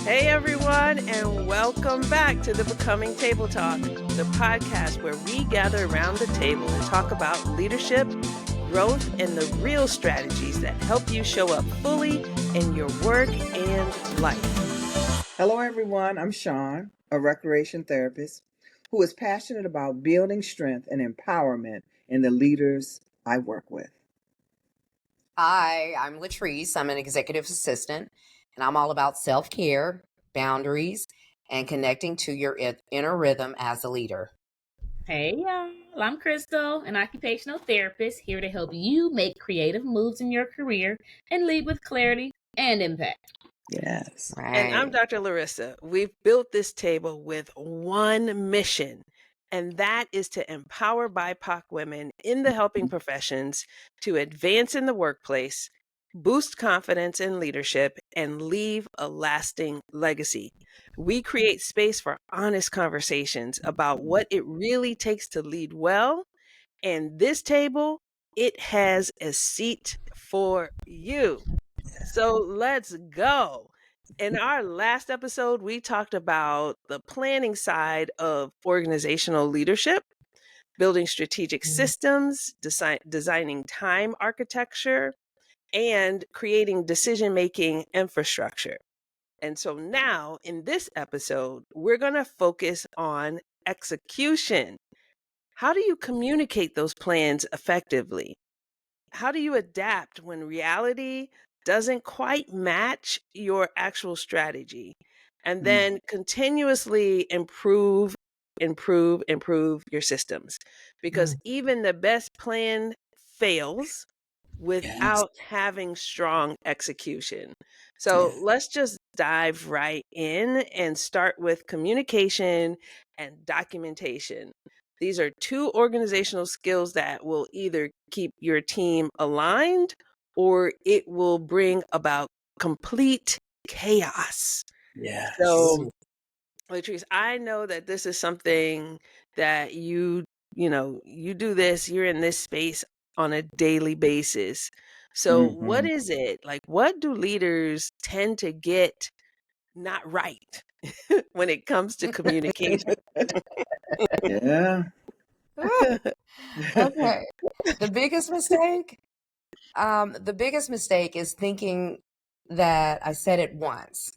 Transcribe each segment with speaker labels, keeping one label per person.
Speaker 1: Hey everyone, and welcome back to the Becoming Table Talk, the podcast where we gather around the table and talk about leadership, growth, and the real strategies that help you show up fully in your work and life.
Speaker 2: Hello everyone, I'm Shawn, a recreation therapist who is passionate about building strength and empowerment in the leaders I work with.
Speaker 3: Hi, I'm LaTrise. I'm an executive assistant, and I'm all about self-care, boundaries, and connecting to your inner rhythm as a leader.
Speaker 4: Hey y'all, I'm Crystal, an occupational therapist here to help you make creative moves in your career and lead with clarity and impact.
Speaker 2: Yes.
Speaker 3: Right.
Speaker 1: And I'm Dr. Laryssa. We've built this table with one mission, and that is to empower BIPOC women in the helping professions to advance in the workplace, boost confidence in leadership, and leave a lasting legacy. We create space for honest conversations about what it really takes to lead well, and this table, it has a seat for you. So let's go. In our last episode, we talked about the planning side of organizational leadership, building strategic systems, designing time architecture, and creating decision-making infrastructure. And so now in this episode, we're going to focus on execution. How do you communicate those plans effectively? How do you adapt when reality doesn't quite match your actual strategy? And then continuously improve your systems. Because even the best plan fails without having strong execution. So let's just dive right in and start with communication and documentation. These are two organizational skills that will either keep your team aligned or it will bring about complete chaos.
Speaker 2: Yes.
Speaker 1: So, LaTrise, I know that this is something that you do this, you're in this space on a daily basis. So what is it? Like, what do leaders tend to get not right when it comes to communication?
Speaker 2: Yeah.
Speaker 3: Okay. The biggest mistake is thinking that I said it once,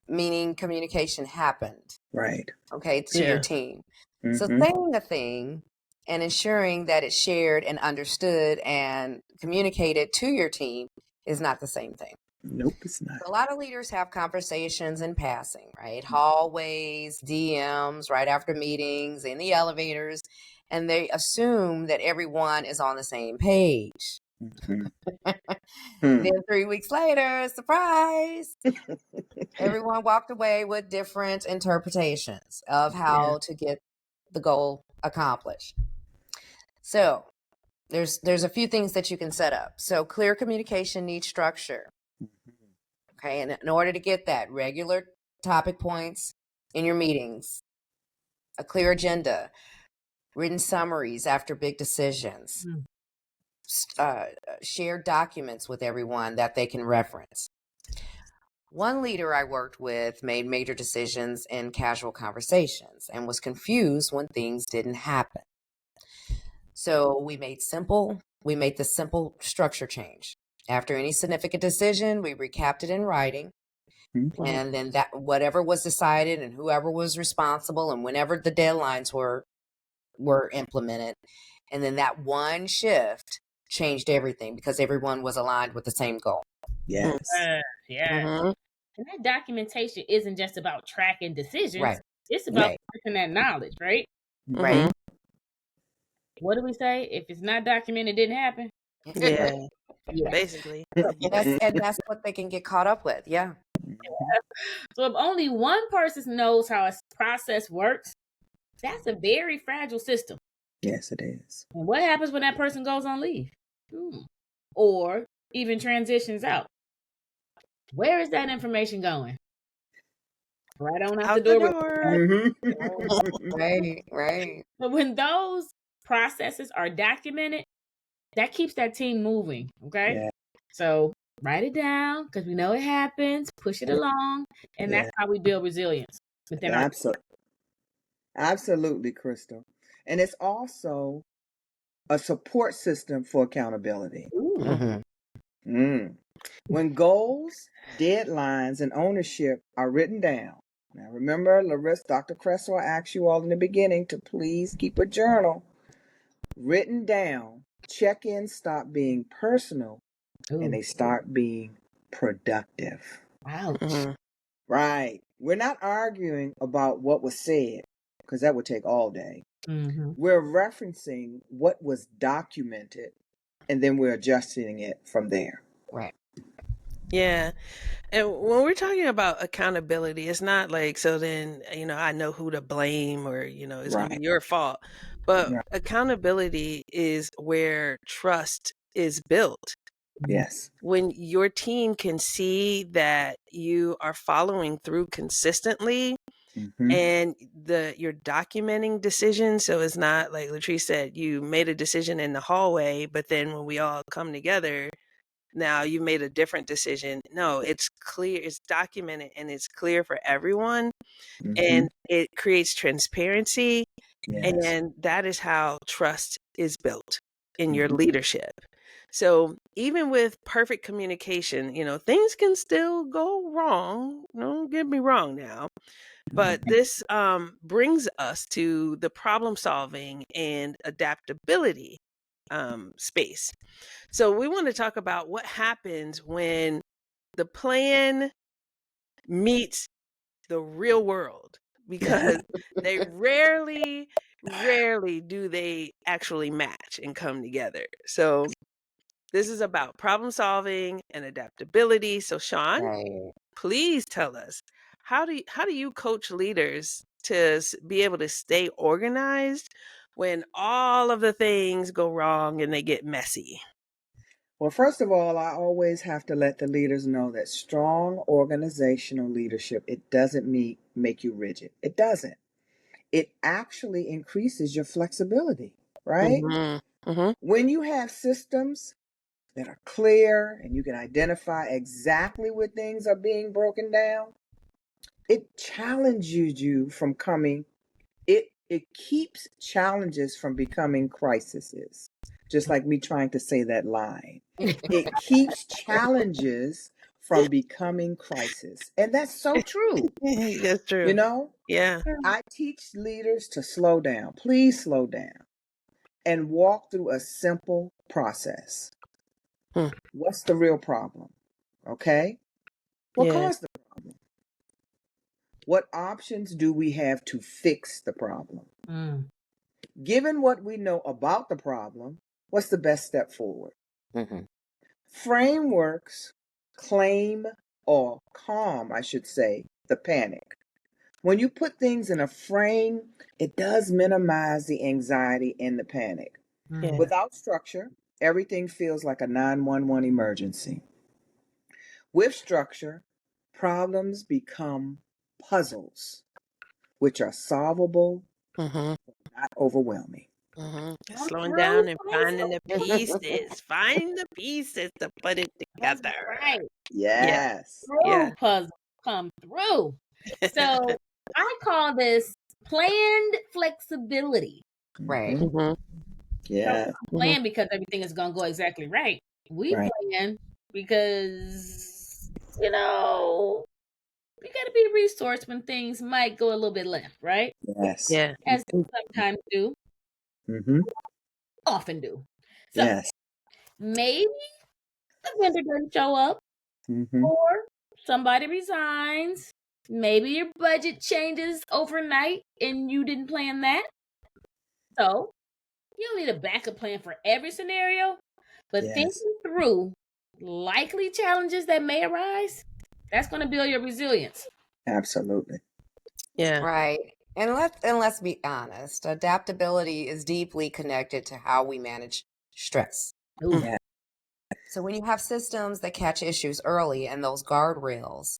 Speaker 3: meaning communication happened.
Speaker 2: Right.
Speaker 3: Okay, to your team. So saying a thing and ensuring that it's shared and understood and communicated to your team is not the same thing.
Speaker 2: Nope, it's not.
Speaker 3: A lot of leaders have conversations in passing, right? Hallways, DMs, right after meetings, in the elevators, and they assume that everyone is on the same page. Then 3 weeks later, surprise, everyone walked away with different interpretations of how to get the goal accomplished. So there's a few things that you can set up. So clear communication needs structure. Okay, and in order to get that, regular topic points in your meetings, a clear agenda, written summaries after big decisions, shared documents with everyone that they can reference. One leader I worked with made major decisions in casual conversations and was confused when things didn't happen. So we made the simple structure change. After any significant decision, we recapped it in writing. And then that whatever was decided and whoever was responsible and whenever the deadlines were implemented. And then that one shift changed everything because everyone was aligned with the same goal.
Speaker 2: Yes.
Speaker 4: And that documentation isn't just about tracking decisions.
Speaker 3: Right.
Speaker 4: It's about passing that knowledge, right?
Speaker 3: Right.
Speaker 4: What do we say? If it's not documented, it didn't happen.
Speaker 1: Yeah, basically.
Speaker 3: And that's what they can get caught up with. Yeah.
Speaker 4: So if only one person knows how a process works, that's a very fragile system.
Speaker 2: Yes, it is.
Speaker 4: And what happens when that person goes on leave? Or even transitions out? Where is that information going? Right on out the door.
Speaker 3: Right.
Speaker 4: But when those processes are documented, that keeps that team moving. Okay.
Speaker 2: Yeah.
Speaker 4: So Write it down because we know it happens. Push it along, and
Speaker 2: Yeah.
Speaker 4: that's how we build resilience within our.
Speaker 2: Absolutely, Crystal. And it's also a support system for accountability.
Speaker 4: Ooh.
Speaker 2: Mm. When goals, deadlines, and ownership are written down. Now, remember, Dr. Creswell asked you all in the beginning to please keep a journal written down. Check-ins stop being personal and they start being productive.
Speaker 4: Ouch.
Speaker 2: Right. We're not arguing about what was said because that would take all day. We're referencing what was documented and then we're adjusting it from there.
Speaker 3: Right.
Speaker 1: Yeah. And when we're talking about accountability, it's not like, so then, I know who to blame or, it's going to be your fault. But accountability is where trust is built.
Speaker 2: Yes.
Speaker 1: When your team can see that you are following through consistently and you're documenting decisions. So it's not like LaTrise said, you made a decision in the hallway, but then when we all come together, now you made a different decision. No, it's clear, it's documented, and it's clear for everyone. And it creates transparency.
Speaker 2: Yes.
Speaker 1: And that is how trust is built in your leadership. So even with perfect communication, things can still go wrong. Don't get me wrong now. But this brings us to the problem solving and adaptability space. So we want to talk about what happens when the plan meets the real world, because they rarely do they actually match and come together. So this is about problem solving and adaptability. So Shawn, please tell us, how do you coach leaders to be able to stay organized when all of the things go wrong and they get messy?
Speaker 2: Well, first of all, I always have to let the leaders know that strong organizational leadership, it doesn't make you rigid. It doesn't. It actually increases your flexibility, right? When you have systems that are clear and you can identify exactly where things are being broken down, it challenges you from coming, it keeps challenges from becoming crises. Just like me trying to say that line. It keeps challenges from becoming crisis. And that's so true.
Speaker 1: That's true. Yeah.
Speaker 2: I teach leaders to slow down. Please slow down and walk through a simple process. What's the real problem? Okay? What caused the problem? What options do we have to fix the problem? Given what we know about the problem, what's the best step forward? Frameworks calm, I should say, the panic. When you put things in a frame, it does minimize the anxiety and the panic. Without structure, everything feels like a 911 emergency. With structure, problems become puzzles, which are solvable, not overwhelming.
Speaker 1: Slowing down and finding the pieces. Find the pieces to put it together.
Speaker 4: Right.
Speaker 2: Yes.
Speaker 4: Puzzle come through. So I call this planned flexibility.
Speaker 3: Right.
Speaker 2: Yeah.
Speaker 4: Plan because everything is gonna go exactly right. We plan because we gotta be resourced when things might go a little bit left, right?
Speaker 2: Yes.
Speaker 1: Yeah.
Speaker 4: As they sometimes do. Often do. So maybe the vendor doesn't show up, or somebody resigns. Maybe your budget changes overnight and you didn't plan that. So you don't need a backup plan for every scenario, but thinking through likely challenges that may arise, that's going to build your resilience.
Speaker 2: Absolutely.
Speaker 1: Yeah.
Speaker 3: Right. And let's be honest, adaptability is deeply connected to how we manage stress.
Speaker 2: Yeah.
Speaker 3: So when you have systems that catch issues early and those guardrails,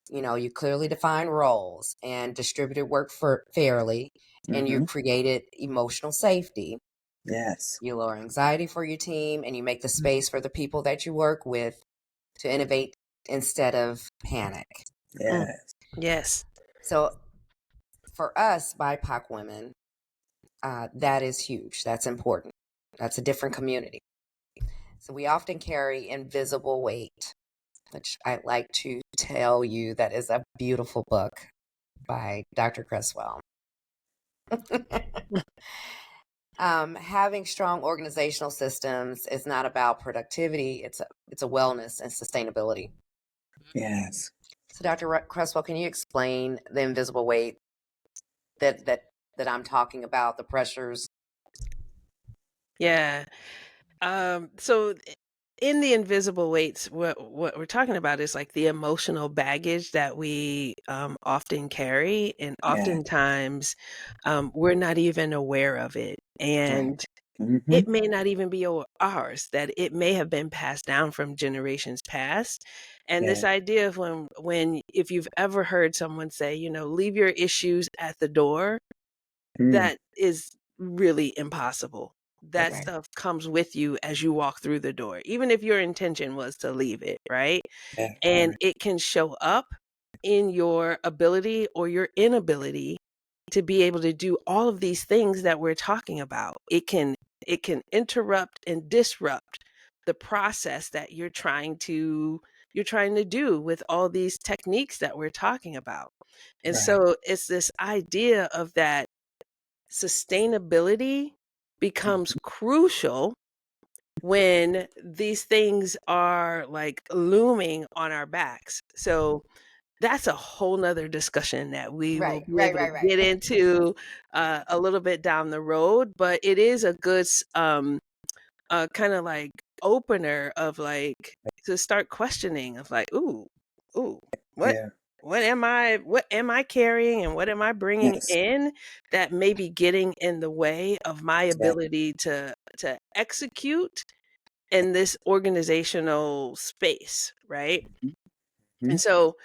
Speaker 3: you clearly define roles and distributed work fairly, and you created emotional safety.
Speaker 2: Yes.
Speaker 3: You lower anxiety for your team and you make the space for the people that you work with to innovate instead of panic.
Speaker 2: Yes.
Speaker 1: Yes.
Speaker 3: So for us BIPOC women, that is huge. That's important. That's a different community. So we often carry invisible weight, which I like to tell you that is a beautiful book by Dr. Creswell. Having strong organizational systems is not about productivity. It's a wellness and sustainability.
Speaker 2: Yes.
Speaker 3: So Dr. Creswell, can you explain the invisible weight that I'm talking about, the pressures?
Speaker 1: Yeah. So in the invisible weights, what we're talking about is like the emotional baggage that we often carry, and oftentimes we're not even aware of it, and it may not even be ours, that it may have been passed down from generations past. And this idea of when if you've ever heard someone say, leave your issues at the door, that is really impossible. That stuff comes with you as you walk through the door, even if your intention was to leave it, right? And it can show up in your ability or your inability to be able to do all of these things that we're talking about. It can interrupt and disrupt the process that you're trying to do with all these techniques that we're talking about. And so it's this idea of that sustainability becomes crucial when these things are like looming on our backs. So that's a whole nother discussion that we will be able to get into a little bit down the road, but it is a good kind of like opener of like to start questioning of like, ooh, what am I carrying, and what am I bringing in that may be getting in the way of my ability to execute in this organizational space, right? And so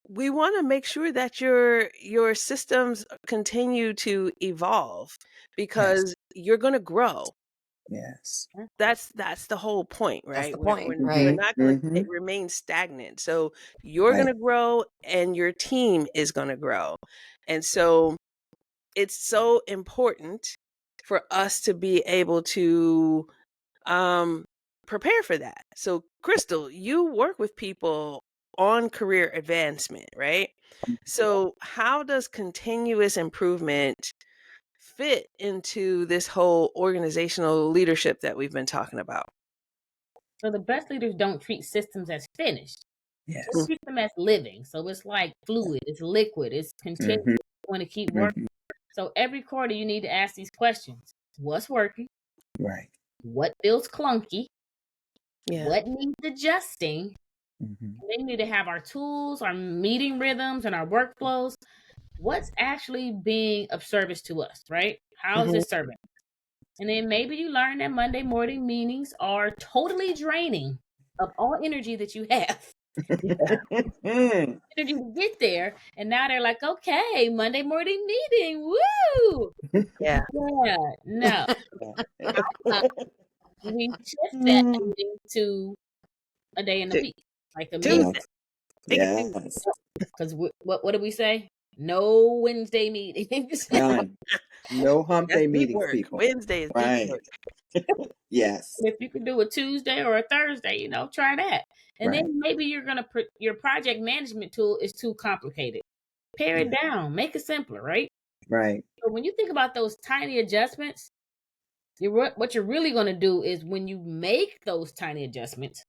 Speaker 1: we want to make sure that your systems continue to evolve, because you're going to grow.
Speaker 2: Yes.
Speaker 1: That's the whole point,
Speaker 3: That's
Speaker 1: right?
Speaker 3: the point,
Speaker 1: We're
Speaker 3: right?
Speaker 1: not going to remain stagnant. So you're going to grow, and your team is going to grow. And so it's so important for us to be able to prepare for that. So Crystal, you work with people on career advancement, right? So how does continuous improvement fit into this whole organizational leadership that we've been talking about?
Speaker 4: So the best leaders don't treat systems as finished.
Speaker 2: Yes.
Speaker 4: They treat them as living. So it's like fluid, it's liquid, it's continuous. You want to keep working. So every quarter you need to ask these questions. What's working?
Speaker 2: Right.
Speaker 4: What feels clunky?
Speaker 1: Yeah.
Speaker 4: What needs adjusting? And then we need to have our tools, our meeting rhythms, and our workflows. What's actually being of service to us, right? How is this serving? And then maybe you learn that Monday morning meetings are totally draining of all energy that you have. Energy to get there. And now they're like, okay, Monday morning meeting. Woo!
Speaker 1: Yeah.
Speaker 4: Yeah. No. We shift that meeting to a day in the week. Like a meeting.
Speaker 1: Tuesday.
Speaker 2: Yes.
Speaker 4: Because what did we say? No Wednesday meetings.
Speaker 2: None. No hump
Speaker 1: That's
Speaker 2: day
Speaker 1: deep
Speaker 2: meetings,
Speaker 1: work.
Speaker 2: people.
Speaker 1: Wednesday is deep work.
Speaker 2: Yes.
Speaker 4: If you can do a Tuesday or a Thursday, try that. And then maybe you're gonna your project management tool is too complicated. Pare it down, make it simpler, right?
Speaker 2: Right.
Speaker 4: So when you think about those tiny adjustments, what you're really gonna do is when you make those tiny adjustments,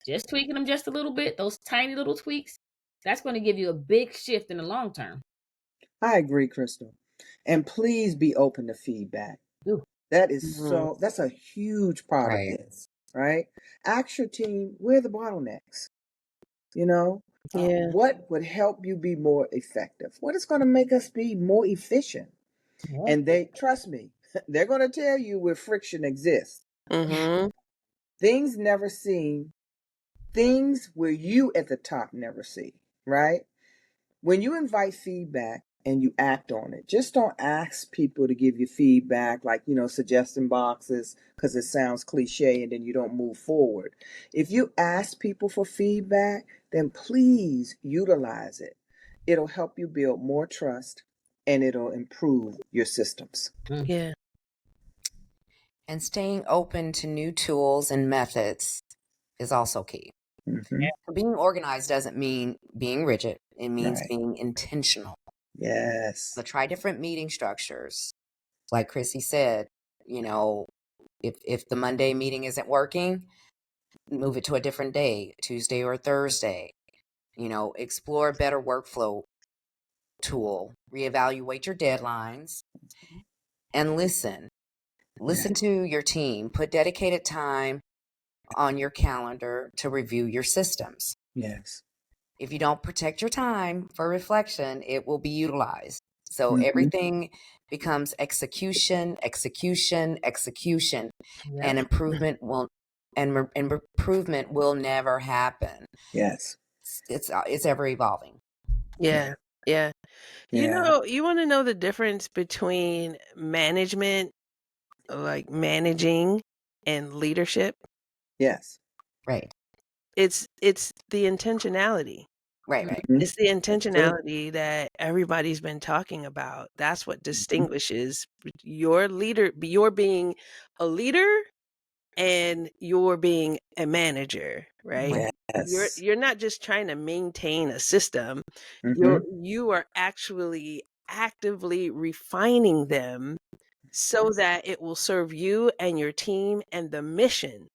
Speaker 4: just tweaking them just a little bit, those tiny little tweaks, that's going to give you a big shift in the long term.
Speaker 2: I agree, Crystal. And please be open to feedback.
Speaker 4: Ooh.
Speaker 2: That is that's a huge part of this, right? Ask your team, where are the bottlenecks? What would help you be more effective? What is going to make us be more efficient? Yeah. And they, trust me, they're going to tell you where friction exists. Things never seen, things where you at the top never see, right? When you invite feedback, and you act on it. Just don't ask people to give you feedback, like, suggestion boxes, because it sounds cliche and then you don't move forward. If you ask people for feedback, then please utilize it. It'll help you build more trust and it'll improve your systems.
Speaker 1: Yeah.
Speaker 3: And staying open to new tools and methods is also key.
Speaker 2: Mm-hmm.
Speaker 3: Being organized doesn't mean being rigid. It means
Speaker 2: Right.
Speaker 3: being intentional.
Speaker 2: Yes.
Speaker 3: So try different meeting structures. Like Chrissy said, if the Monday meeting isn't working, move it to a different day, Tuesday or Thursday. Explore a better workflow tool, reevaluate your deadlines, and listen to your team. Put dedicated time on your calendar to review your systems.
Speaker 2: Yes.
Speaker 3: If you don't protect your time for reflection, it will be utilized. So everything becomes execution, and improvement will never happen.
Speaker 2: Yes.
Speaker 3: It's ever evolving.
Speaker 1: Yeah. Yeah. You want to know the difference between management, like managing, and leadership?
Speaker 3: Yes. Right.
Speaker 1: It's the intentionality.
Speaker 3: Right.
Speaker 1: It's the intentionality that everybody's been talking about. That's what distinguishes your being a leader and you're being a manager, right?
Speaker 2: Yes.
Speaker 1: You're not just trying to maintain a system. You are actually actively refining them so that it will serve you and your team and the mission.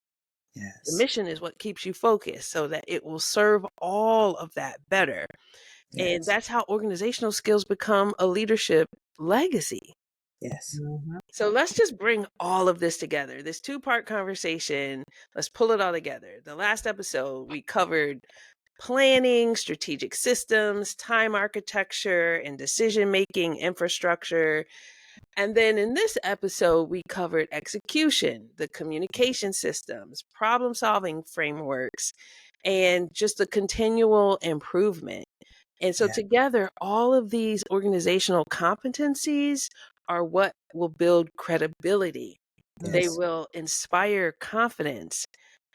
Speaker 2: Yes.
Speaker 1: The mission is what keeps you focused so that it will serve all of that better.
Speaker 2: Yes.
Speaker 1: And that's how organizational skills become a leadership legacy.
Speaker 2: Yes.
Speaker 1: So let's just bring all of this together. This 2-part conversation, let's pull it all together. The last episode, we covered planning, strategic systems, time architecture, and decision-making infrastructure. And then in this episode, we covered execution, the communication systems, problem-solving frameworks, and just the continual improvement. And so together, all of these organizational competencies are what will build credibility. They will inspire confidence,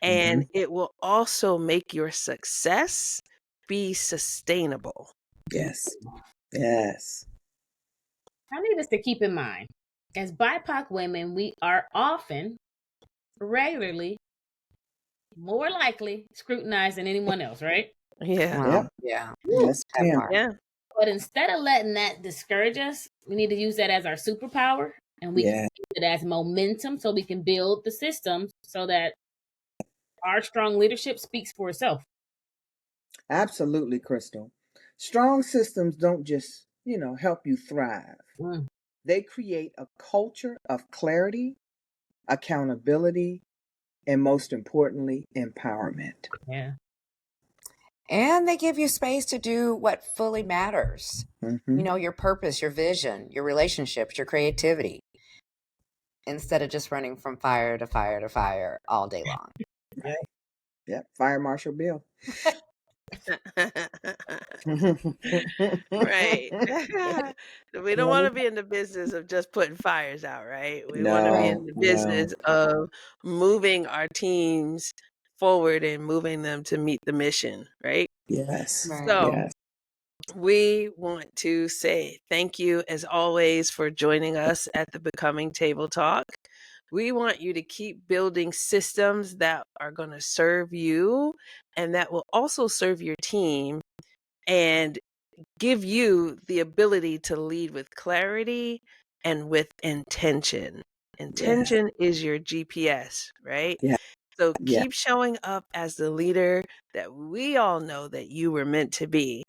Speaker 1: and it will also make your success be sustainable.
Speaker 2: Yes. Yes.
Speaker 4: I need us to keep in mind, as BIPOC women, we are often, regularly, more likely scrutinized than anyone else, right?
Speaker 1: Yeah.
Speaker 3: Yeah.
Speaker 2: Yes, ma'am.
Speaker 1: Yeah.
Speaker 4: But instead of letting that discourage us, we need to use that as our superpower, and we can use it as momentum so we can build the systems so that our strong leadership speaks for itself.
Speaker 2: Absolutely, Crystal. Strong systems don't just, help you thrive. They create a culture of clarity, accountability, and most importantly, empowerment.
Speaker 4: Yeah.
Speaker 3: And they give you space to do what fully matters. Your purpose, your vision, your relationships, your creativity, instead of just running from fire to fire to fire all day long.
Speaker 2: Right. Yep. Fire Marshal Bill.
Speaker 1: Right. We don't want to be in the business of just putting fires out, right? We want to be in the business of moving our teams forward and moving them to meet the mission, right?
Speaker 2: Yes.
Speaker 1: So we want to say thank you as always for joining us at the Becoming Table Talk. We want you to keep building systems that are going to serve you and that will also serve your team and give you the ability to lead with clarity and with intention. Intention is your GPS, right?
Speaker 2: Yeah.
Speaker 1: So keep showing up as the leader that we all know that you were meant to be.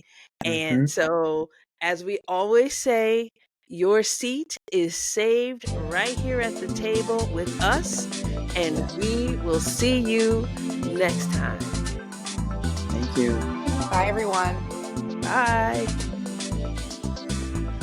Speaker 1: And so, as we always say, your seat is saved right here at the table with us, and we will see you next time.
Speaker 2: Thank you.
Speaker 3: Bye, everyone.
Speaker 1: Bye.